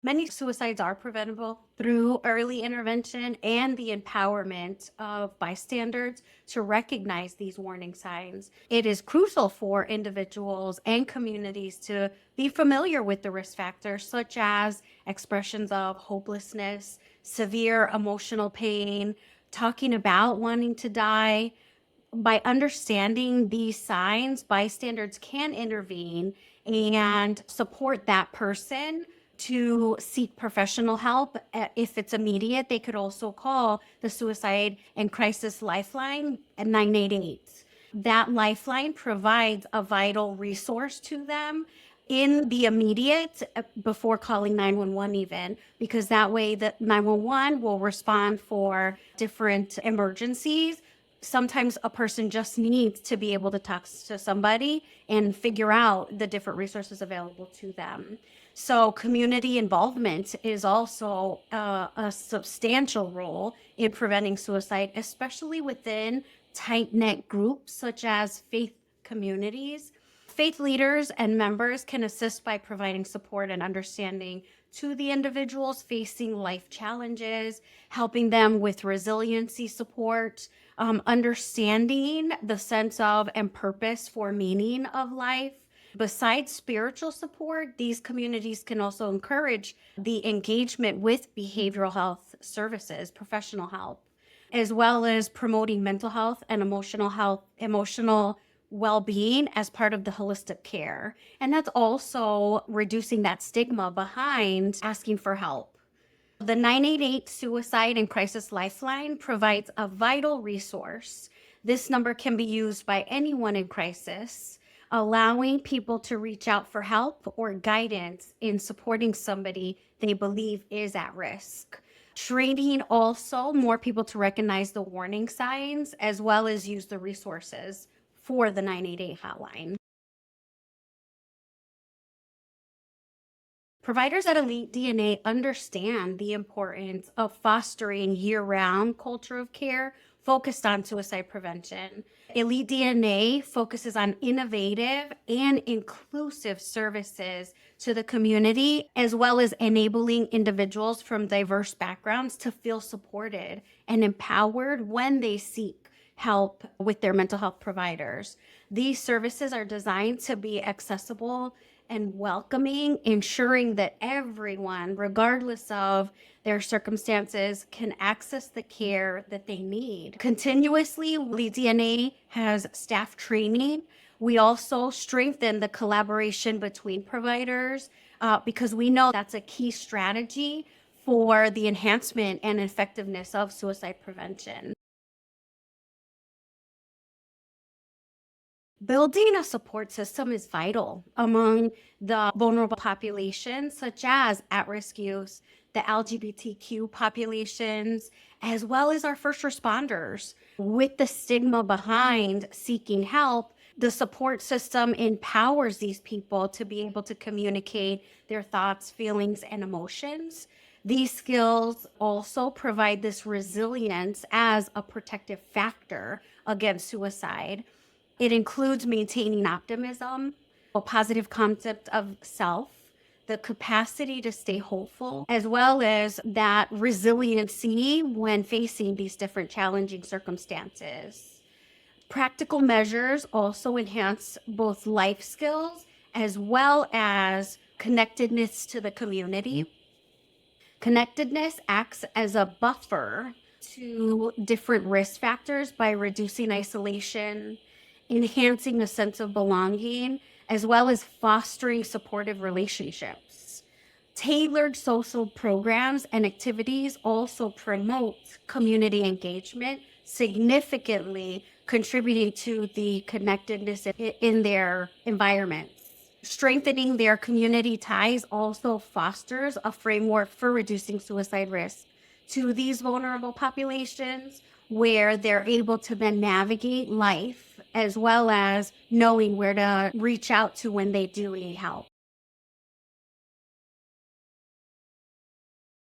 Many suicides are preventable through early intervention and the empowerment of bystanders to recognize these warning signs. It is crucial for individuals and communities to be familiar with the risk factors, such as expressions of hopelessness, severe emotional pain, talking about wanting to die. By understanding these signs, bystanders can intervene and support that person to seek professional help. If it's immediate, they could also call the Suicide and Crisis Lifeline at 988. That lifeline provides a vital resource to them in the immediate before calling 911 even, because that way the 911 will respond for different emergencies. Sometimes a person just needs to be able to talk to somebody and figure out the different resources available to them. So community involvement is also a substantial role in preventing suicide, especially within tight-knit groups such as faith communities. Faith leaders and members can assist by providing support and understanding to the individuals facing life challenges, helping them with resiliency support, understanding the sense of and purpose for meaning of life. Besides spiritual support, these communities can also encourage the engagement with behavioral health services, professional help, as well as promoting mental health and emotional well-being as part of the holistic care. And that's also reducing that stigma behind asking for help. The 988 Suicide and Crisis Lifeline provides a vital resource. This number can be used by anyone in crisis, allowing people to reach out for help or guidance in supporting somebody they believe is at risk. Training also more people to recognize the warning signs as well as use the resources for the 988 hotline. Providers at Elite DNA understand the importance of fostering year-round culture of care focused on suicide prevention. Elite DNA focuses on innovative and inclusive services to the community, as well as enabling individuals from diverse backgrounds to feel supported and empowered when they seek help with their mental health providers. These services are designed to be accessible and welcoming, ensuring that everyone, regardless of their circumstances, can access the care that they need. Continuously, Lead DNA has staff training. We also strengthen the collaboration between providers because we know that's a key strategy for the enhancement and effectiveness of suicide prevention. Building a support system is vital among the vulnerable populations, such as at-risk youth, the LGBTQ populations, as well as our first responders. With the stigma behind seeking help, the support system empowers these people to be able to communicate their thoughts, feelings, and emotions. These skills also provide this resilience as a protective factor against suicide. It includes maintaining optimism, a positive concept of self, the capacity to stay hopeful, as well as that resiliency when facing these different challenging circumstances. Practical measures also enhance both life skills as well as connectedness to the community. Connectedness acts as a buffer to different risk factors by reducing isolation, enhancing a sense of belonging, as well as fostering supportive relationships. Tailored social programs and activities also promote community engagement, significantly contributing to the connectedness in their environments. Strengthening their community ties also fosters a framework for reducing suicide risk to these vulnerable populations, where they're able to then navigate life as well as knowing where to reach out to when they do need help.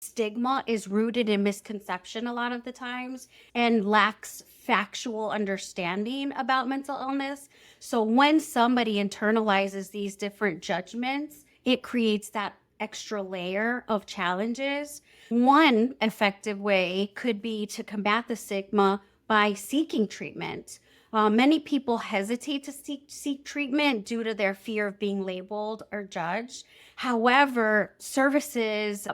Stigma is rooted in misconception a lot of the times and lacks factual understanding about mental illness. So when somebody internalizes these different judgments, it creates that extra layer of challenges. One effective way could be to combat the stigma by seeking treatment. Many people hesitate to seek treatment due to their fear of being labeled or judged. However,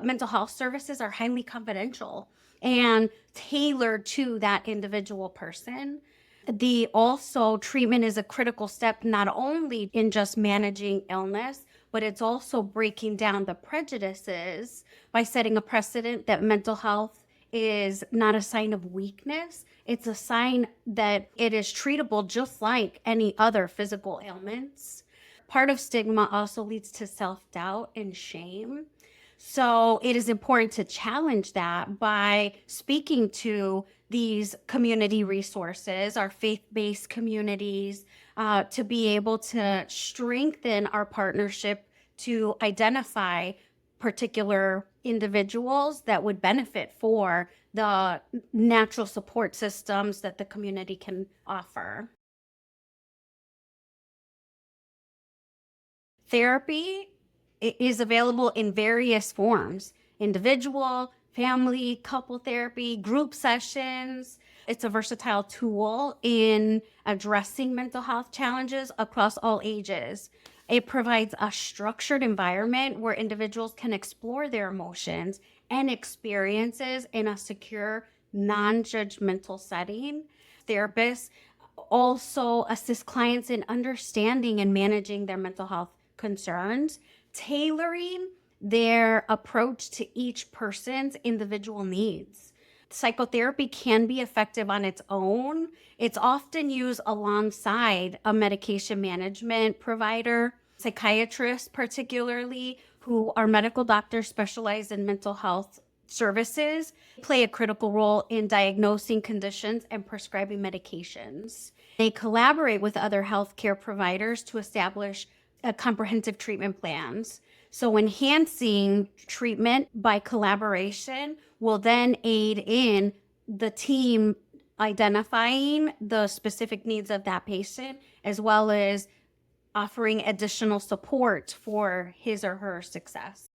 mental health services are highly confidential and tailored to that individual person. The also treatment is a critical step not only in just managing illness, but it's also breaking down the prejudices by setting a precedent that mental health is not a sign of weakness. It's a sign that it is treatable just like any other physical ailments. Part of stigma also leads to self-doubt and shame. So it is important to challenge that by speaking to these community resources, our faith-based communities, to be able to strengthen our partnership to identify particular individuals that would benefit for the natural support systems that the community can offer. Therapy is available in various forms: individual, family, couple therapy, group sessions. It's a versatile tool in addressing mental health challenges across all ages. It provides a structured environment where individuals can explore their emotions and experiences in a secure, non judgmental setting. Therapists also assist clients in understanding and managing their mental health concerns, tailoring their approach to each person's individual needs. Psychotherapy can be effective on its own. It's often used alongside a medication management provider. Psychiatrists, particularly, who are medical doctors specialized in mental health services, play a critical role in diagnosing conditions and prescribing medications. They collaborate with other healthcare providers to establish comprehensive treatment plans. So enhancing treatment by collaboration will then aid in the team identifying the specific needs of that patient, as well as offering additional support for his or her success.